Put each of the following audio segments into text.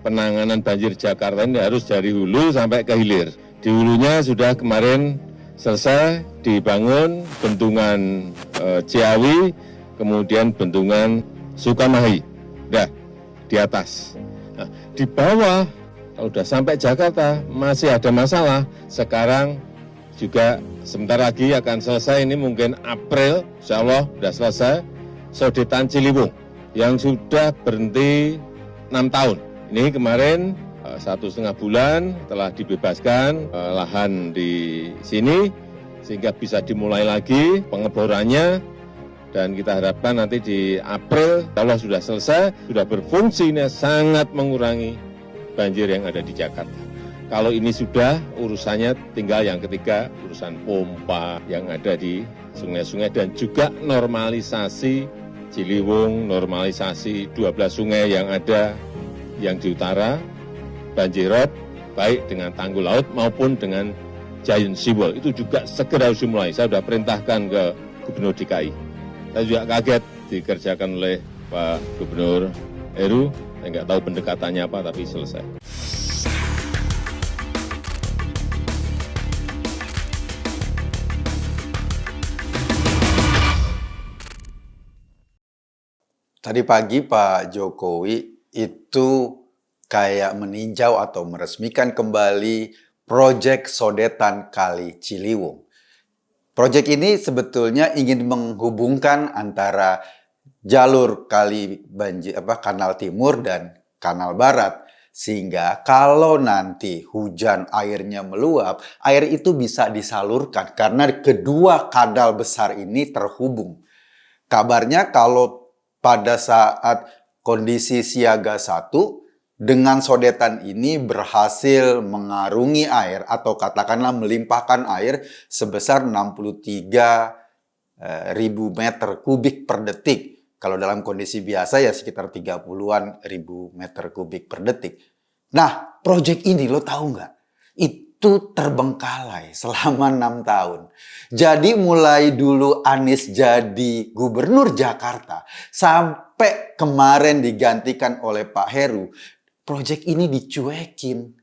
penanganan banjir Jakarta ini harus dari hulu sampai ke hilir. Di hulunya sudah kemarin selesai dibangun bendungan Ciawi, kemudian bendungan Sukamahi. Nah, di atas. Nah, di bawah, kalau sudah sampai Jakarta masih ada masalah. Sekarang juga sebentar lagi akan selesai, ini mungkin April, insya Allah sudah selesai, Sodetan Ciliwung yang sudah berhenti 6 tahun. Ini kemarin 1,5 bulan telah dibebaskan lahan di sini, sehingga bisa dimulai lagi pengeborannya, dan kita harapkan nanti di April, kalau sudah selesai, sudah berfungsi, ini sangat mengurangi banjir yang ada di Jakarta. Kalau ini sudah, urusannya tinggal yang ketiga, urusan pompa yang ada di sungai-sungai, dan juga normalisasi Ciliwung, normalisasi 12 sungai yang ada yang di utara, banjirop, baik dengan tanggul laut maupun dengan giant seawall. Itu juga segera harus dimulai. Saya sudah perintahkan ke Gubernur DKI. Saya juga kaget dikerjakan oleh Pak Gubernur Heru. Saya nggak tahu pendekatannya apa, tapi selesai. Tadi pagi Pak Jokowi itu kayak meninjau atau meresmikan kembali proyek Sodetan Kali Ciliwung. Proyek ini sebetulnya ingin menghubungkan antara jalur Kanal Timur dan Kanal Barat, sehingga kalau nanti hujan airnya meluap, air itu bisa disalurkan karena kedua kanal besar ini terhubung. Kabarnya kalau pada saat kondisi siaga 1, dengan sodetan ini berhasil mengarungi air atau katakanlah melimpahkan air sebesar 63.000 meter kubik per detik. Kalau dalam kondisi biasa ya sekitar 30-an ribu meter kubik per detik. Nah, proyek ini lo tahu nggak? Itu terbengkalai selama 6 tahun. Jadi mulai dulu Anies jadi gubernur Jakarta sampai kemarin digantikan oleh Pak Heru, proyek ini dicuekin.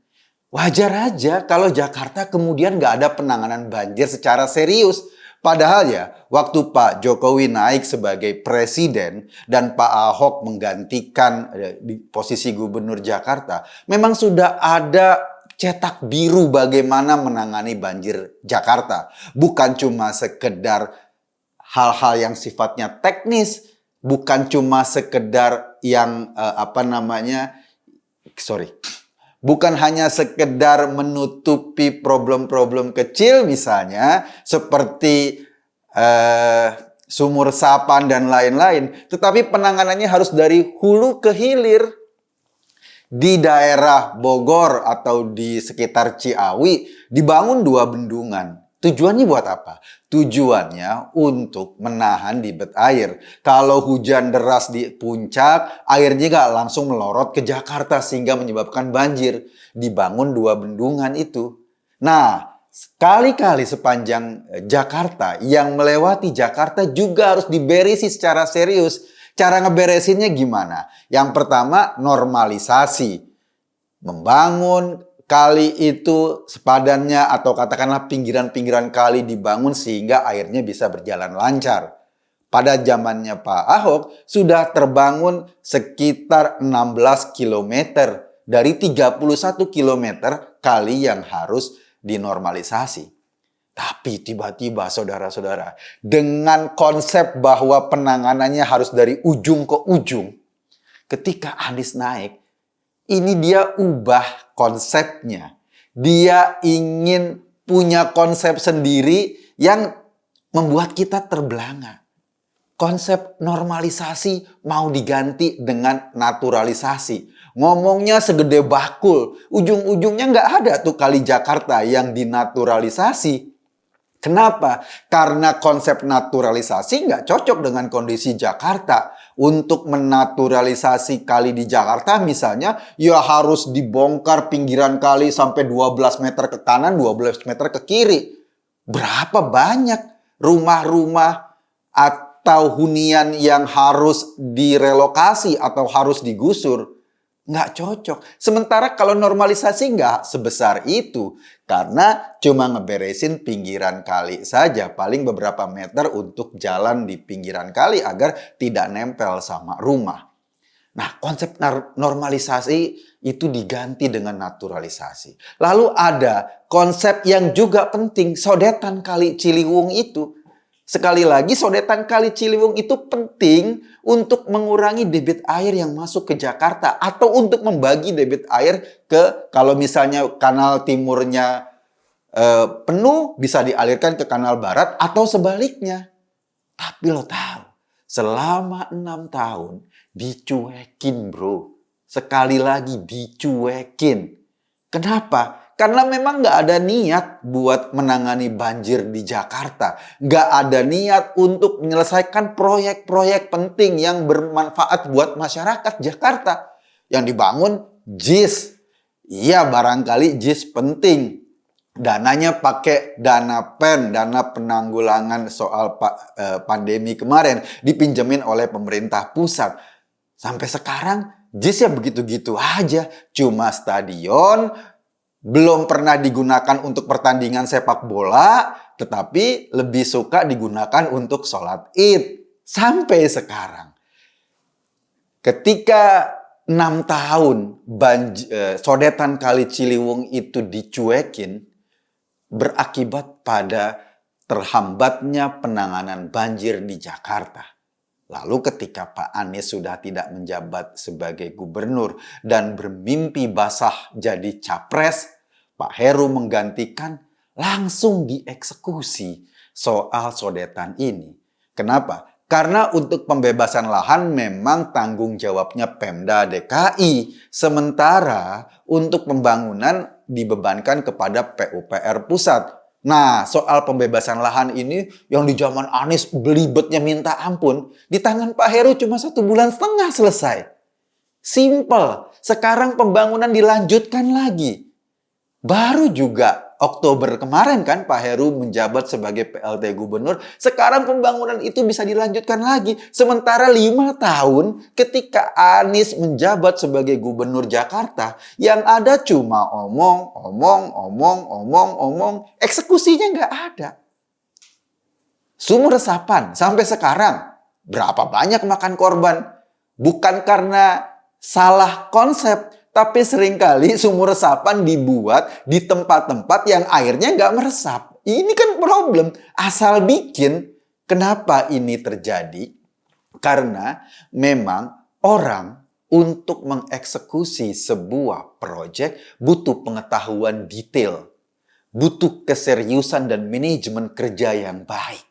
Wajar aja kalau Jakarta kemudian nggak ada penanganan banjir secara serius. Padahal ya, waktu Pak Jokowi naik sebagai presiden dan Pak Ahok menggantikan di posisi gubernur Jakarta, memang sudah ada cetak biru bagaimana menangani banjir Jakarta. Bukan cuma sekedar hal-hal yang sifatnya teknis, bukan cuma sekedar yang bukan hanya sekedar menutupi problem-problem kecil misalnya seperti sumur resapan dan lain-lain, tetapi penanganannya harus dari hulu ke hilir. Di daerah Bogor atau di sekitar Ciawi dibangun 2 bendungan. Tujuannya buat apa? Tujuannya untuk menahan debit air. Kalau hujan deras di puncak, airnya nggak langsung melorot ke Jakarta sehingga menyebabkan banjir. Dibangun 2 bendungan itu. Nah, sekali-kali sepanjang Jakarta yang melewati Jakarta juga harus diberisi secara serius. Cara ngeberesinnya gimana? Yang pertama, normalisasi. Membangun kali itu sepadannya atau katakanlah pinggiran-pinggiran kali dibangun sehingga airnya bisa berjalan lancar. Pada zamannya Pak Ahok sudah terbangun sekitar 16 km dari 31 km kali yang harus dinormalisasi. Tapi tiba-tiba saudara-saudara, dengan konsep bahwa penanganannya harus dari ujung ke ujung, ketika Anies naik, ini dia ubah konsepnya. Dia ingin punya konsep sendiri yang membuat kita terbelanga. Konsep normalisasi mau diganti dengan naturalisasi. Ngomongnya segede bakul, ujung-ujungnya nggak ada tuh kali Jakarta yang dinaturalisasi. Kenapa? Karena konsep naturalisasi nggak cocok dengan kondisi Jakarta. Untuk menaturalisasi kali di Jakarta misalnya, ya harus dibongkar pinggiran kali sampai 12 meter ke kanan, 12 meter ke kiri. Berapa banyak rumah-rumah atau hunian yang harus direlokasi atau harus digusur? Nggak cocok. Sementara kalau normalisasi nggak sebesar itu. Karena cuma ngeberesin pinggiran kali saja. Paling beberapa meter untuk jalan di pinggiran kali agar tidak nempel sama rumah. Nah, konsep normalisasi itu diganti dengan naturalisasi. Lalu ada konsep yang juga penting, sodetan Kali Ciliwung itu. Sekali lagi, sodetan Kali Ciliwung itu penting untuk mengurangi debit air yang masuk ke Jakarta. Atau untuk membagi debit air ke, kalau misalnya kanal timurnya penuh, bisa dialirkan ke kanal barat atau sebaliknya. Tapi lo tahu, selama 6 tahun dicuekin bro. Sekali lagi dicuekin. Kenapa? Karena memang nggak ada niat buat menangani banjir di Jakarta. Nggak ada niat untuk menyelesaikan proyek-proyek penting yang bermanfaat buat masyarakat Jakarta. Yang dibangun JIS. Iya, barangkali JIS penting. Dananya pakai dana PEN, dana penanggulangan soal pandemi kemarin, dipinjemin oleh pemerintah pusat. Sampai sekarang JIS ya begitu-gitu aja. Cuma stadion, belum pernah digunakan untuk pertandingan sepak bola, tetapi lebih suka digunakan untuk sholat Id. Sampai sekarang. Ketika 6 tahun sodetan Kali Ciliwung itu dicuekin, berakibat pada terhambatnya penanganan banjir di Jakarta. Lalu ketika Pak Anies sudah tidak menjabat sebagai gubernur dan bermimpi basah jadi capres, Pak Heru menggantikan, langsung dieksekusi soal sodetan ini. Kenapa? Karena untuk pembebasan lahan memang tanggung jawabnya Pemda DKI. Sementara untuk pembangunan dibebankan kepada PUPR pusat. Nah, soal pembebasan lahan ini yang di zaman Anies belibetnya minta ampun, di tangan Pak Heru cuma 1,5 bulan selesai. Simple. Sekarang pembangunan dilanjutkan lagi. Baru juga Oktober kemarin kan Pak Heru menjabat sebagai PLT Gubernur. Sekarang pembangunan itu bisa dilanjutkan lagi. Sementara 5 tahun ketika Anies menjabat sebagai Gubernur Jakarta, yang ada cuma omong. Eksekusinya nggak ada. Sumur resapan sampai sekarang berapa banyak makan korban? Bukan karena salah konsep, tapi seringkali sumur resapan dibuat di tempat-tempat yang airnya nggak meresap. Ini kan problem. Asal bikin. Kenapa ini terjadi? Karena memang orang untuk mengeksekusi sebuah proyek butuh pengetahuan detail. Butuh keseriusan dan manajemen kerja yang baik.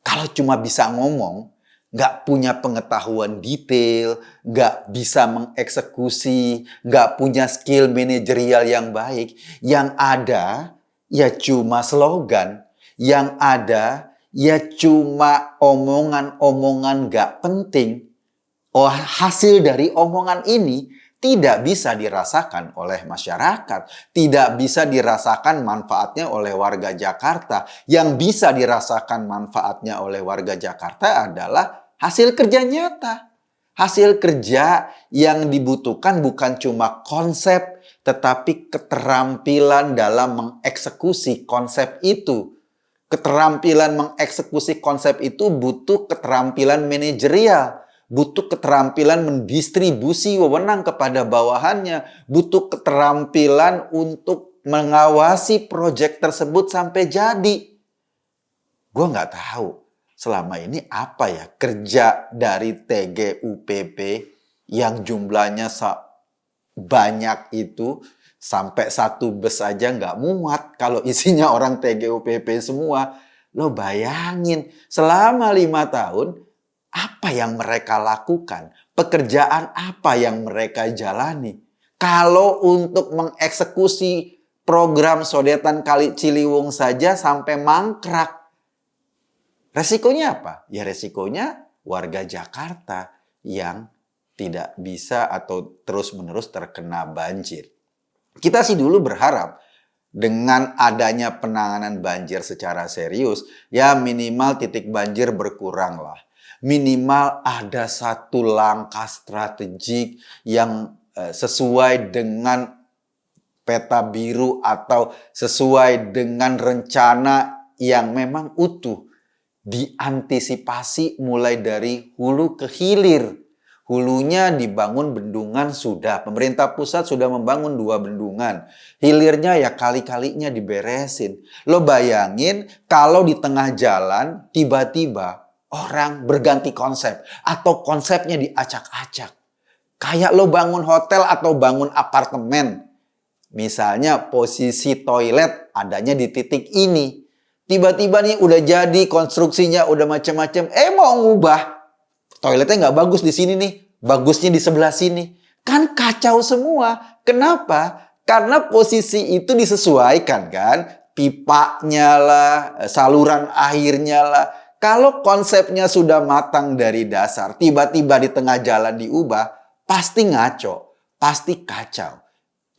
Kalau cuma bisa ngomong, nggak punya pengetahuan detail, nggak bisa mengeksekusi, nggak punya skill manajerial yang baik. Yang ada ya cuma slogan, yang ada ya cuma omongan-omongan nggak penting. Hasil dari omongan ini tidak bisa dirasakan oleh masyarakat, tidak bisa dirasakan manfaatnya oleh warga Jakarta. Yang bisa dirasakan manfaatnya oleh warga Jakarta adalah hasil kerja nyata. Hasil kerja yang dibutuhkan bukan cuma konsep, tetapi keterampilan dalam mengeksekusi konsep itu. Keterampilan mengeksekusi konsep itu butuh keterampilan manajerial. Butuh keterampilan mendistribusi wewenang kepada bawahannya. Butuh keterampilan untuk mengawasi proyek tersebut sampai jadi. Gue nggak tahu selama ini apa ya kerja dari TGUPP yang jumlahnya banyak itu. Sampai 1 bus aja nggak muat kalau isinya orang TGUPP semua. Lo bayangin selama 5 tahun apa yang mereka lakukan? Pekerjaan apa yang mereka jalani? Kalau untuk mengeksekusi program sodetan Kali Ciliwung saja sampai mangkrak. Resikonya apa? Ya resikonya warga Jakarta yang tidak bisa atau terus-menerus terkena banjir. Kita sih dulu berharap dengan adanya penanganan banjir secara serius, ya minimal titik banjir berkurang lah. Minimal ada satu langkah strategik yang sesuai dengan peta biru atau sesuai dengan rencana yang memang utuh. Diantisipasi mulai dari hulu ke hilir. Hulunya dibangun bendungan sudah. Pemerintah pusat sudah membangun 2 bendungan. Hilirnya ya kali-kalinya diberesin. Lo bayangin kalau di tengah jalan tiba-tiba orang berganti konsep. Atau konsepnya diacak-acak. Kayak lo bangun hotel atau bangun apartemen. Misalnya posisi toilet adanya di titik ini. Tiba-tiba nih udah jadi konstruksinya udah macam-macam. Mau ngubah. Toiletnya nggak bagus di sini nih. Bagusnya di sebelah sini. Kan kacau semua. Kenapa? Karena posisi itu disesuaikan kan. Pipanya lah, saluran airnya lah. Kalau konsepnya sudah matang dari dasar, tiba-tiba di tengah jalan diubah, pasti ngaco, pasti kacau.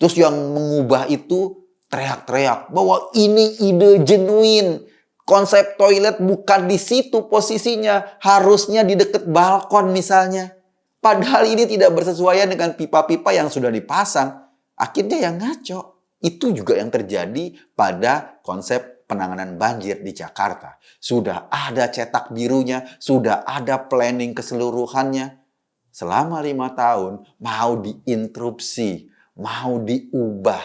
Terus yang mengubah itu teriak-teriak bahwa ini ide genuine. Konsep toilet bukan di situ posisinya. Harusnya di dekat balkon misalnya. Padahal ini tidak bersesuaian dengan pipa-pipa yang sudah dipasang. Akhirnya yang ngaco. Itu juga yang terjadi pada konsep penanganan banjir di Jakarta. Sudah ada cetak birunya, sudah ada planning keseluruhannya. Selama 5 tahun mau diinterupsi, mau diubah.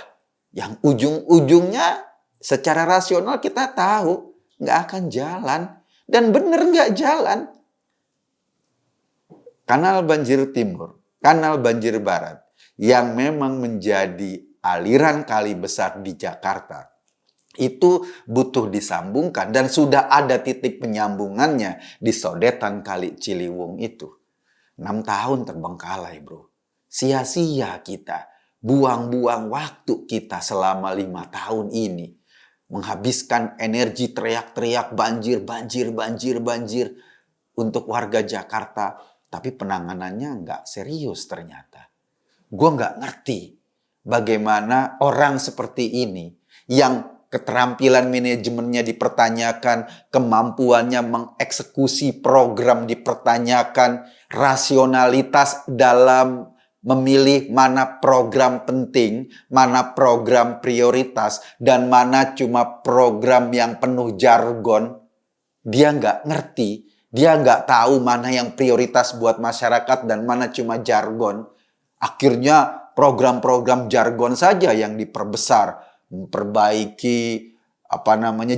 Yang ujung-ujungnya secara rasional kita tahu nggak akan jalan. Dan benar nggak jalan. Kanal banjir timur, kanal banjir barat yang memang menjadi aliran kali besar di Jakarta. Itu butuh disambungkan dan sudah ada titik penyambungannya di sodetan Kali Ciliwung itu. 6 tahun terbengkalai bro. Sia-sia kita. Buang-buang waktu kita selama 5 tahun ini. Menghabiskan energi teriak-teriak banjir, banjir, banjir, banjir. Untuk warga Jakarta. Tapi penanganannya nggak serius ternyata. Gue nggak ngerti bagaimana orang seperti ini yang keterampilan manajemennya dipertanyakan, kemampuannya mengeksekusi program dipertanyakan, rasionalitas dalam memilih mana program penting, mana program prioritas, dan mana cuma program yang penuh jargon. Dia nggak ngerti, dia nggak tahu mana yang prioritas buat masyarakat dan mana cuma jargon. Akhirnya program-program jargon saja yang diperbesar. Memperbaiki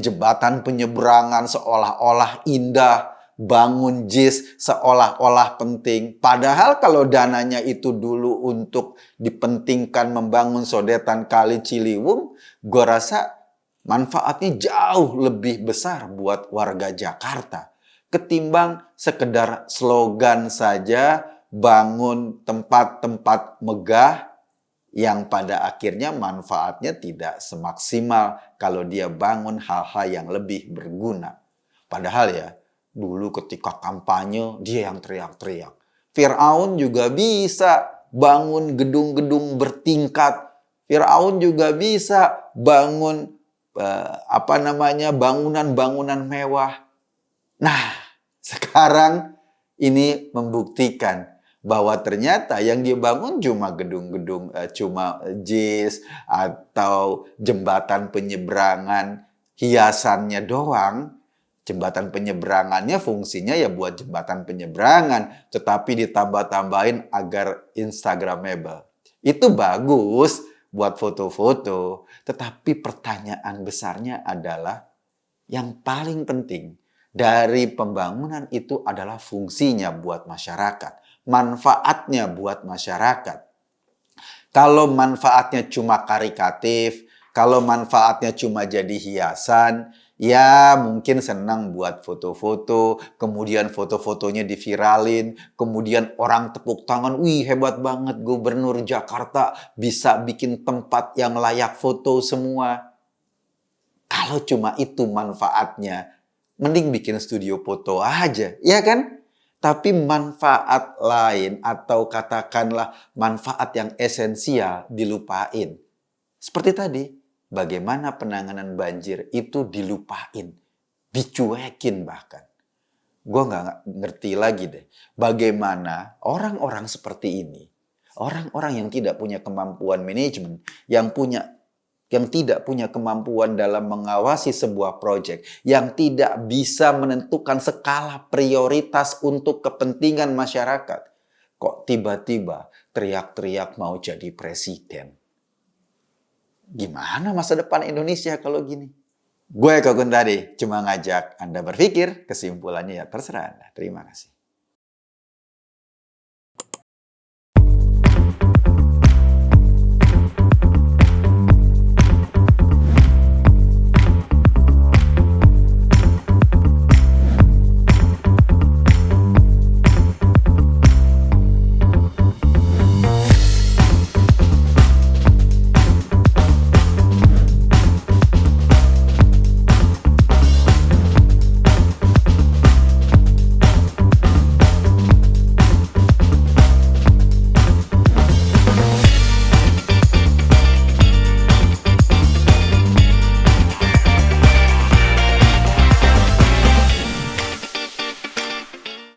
jembatan penyeberangan seolah-olah indah, bangun JIS seolah-olah penting. Padahal kalau dananya itu dulu untuk dipentingkan membangun sodetan Kali Ciliwung, gue rasa manfaatnya jauh lebih besar buat warga Jakarta ketimbang sekedar slogan saja bangun tempat-tempat megah yang pada akhirnya manfaatnya tidak semaksimal kalau dia bangun hal-hal yang lebih berguna. Padahal ya, dulu ketika kampanye dia yang teriak-teriak. Firaun juga bisa bangun gedung-gedung bertingkat. Firaun juga bisa bangun bangunan-bangunan mewah. Nah, sekarang ini membuktikan bahwa ternyata yang dia bangun cuma gedung-gedung, cuma JIS atau jembatan penyeberangan, hiasannya doang. Jembatan penyeberangannya fungsinya ya buat jembatan penyeberangan, tetapi ditambah-tambahin agar Instagramable. Itu bagus buat foto-foto, tetapi pertanyaan besarnya adalah yang paling penting dari pembangunan itu adalah fungsinya buat masyarakat. Manfaatnya buat masyarakat. Kalau manfaatnya cuma karikatif, kalau manfaatnya cuma jadi hiasan, ya mungkin senang buat foto-foto, kemudian foto-fotonya diviralin, kemudian orang tepuk tangan, wih hebat banget Gubernur Jakarta bisa bikin tempat yang layak foto semua. Kalau cuma itu manfaatnya, mending bikin studio foto aja, ya kan? Tapi manfaat lain atau katakanlah manfaat yang esensial dilupain. Seperti tadi, bagaimana penanganan banjir itu dilupain, dicuekin bahkan. Gue nggak ngerti lagi deh, bagaimana orang-orang seperti ini, Orang-orang yang tidak punya kemampuan manajemen, yang tidak punya kemampuan dalam mengawasi sebuah proyek, yang tidak bisa menentukan skala prioritas untuk kepentingan masyarakat, kok tiba-tiba teriak-teriak mau jadi presiden. Gimana masa depan Indonesia kalau gini? Gue Kogun tadi cuma ngajak Anda berpikir, kesimpulannya ya terserah Anda. Terima kasih.